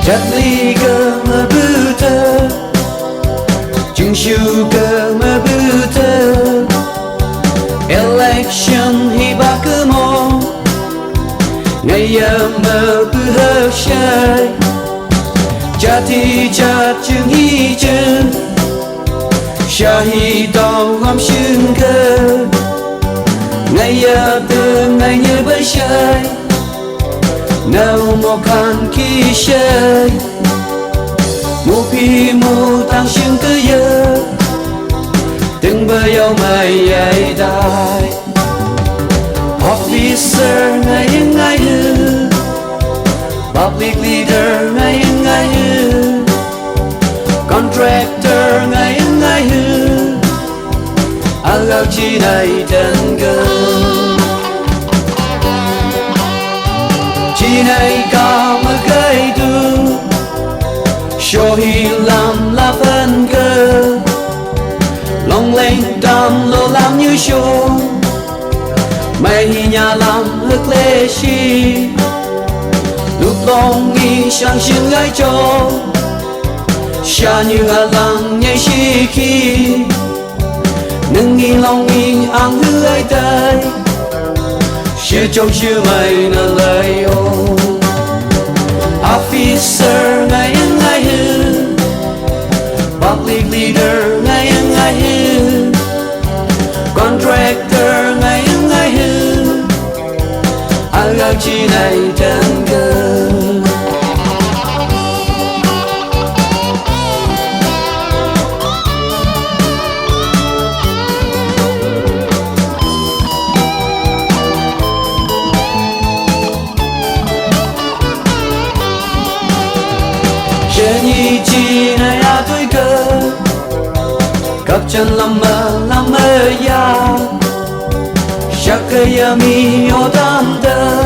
Jatliga mabuta Jungshuga mabuta Election hibakamo Ngaya mabuhashai Jati jat chung hi chân Shahi tao gom shưng cơ Ngaya từ ngày như bấy shai Nào một khăn kỳ shai Mù pi mù tăng shưng cơ yơ Từng bơ yêu mày ai đai Officer ngày ngay hư Public leader ngày ngay hư Contractor ngày ngay hư Agaw chi này đơn cơ Chi này cao mà gây tu Cho hi làm là phân cơ Lòng lên đam lô làm như show Mày hi nhà làm hức lê chi Lúc lòng nghi sang xin gái cho Xa như hà lăng nhảy chi khi Nâng nghi lòng nghi ăn hư ai tay Chưa trông chưa mày nà lời ô Officer ngay ngay hư Public leader ngay ngay hư Contractor ngay ngay hư Agaw chi này chân cơ Nhi chi này à tuổi cơ Cặp chân làm mơ ya Chắc cây mi ô tam tơ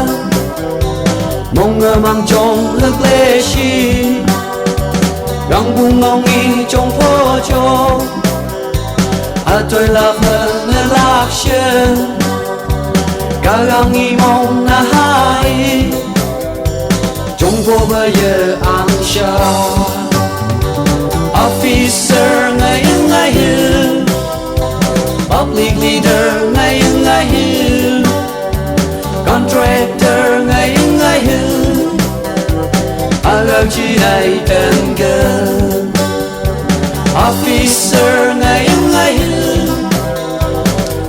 Mong ngờ mang trong hức lê chi Găng buông ngong nghi trong phố cho Tôi lạc hơn lạc chân Cả găng nghi mong na hai Trong phố bây giờ ăn xa Officer ngay ngay hư Public leader ngay ngay hư Contractor ngay ngay hư Agaw chi này tên cơ Officer ngay ngay hư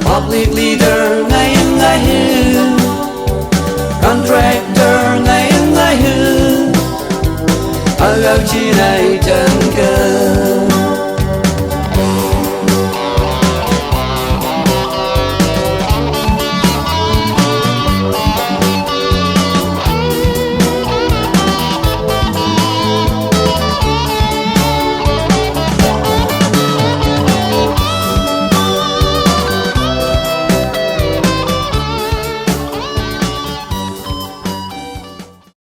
Public leader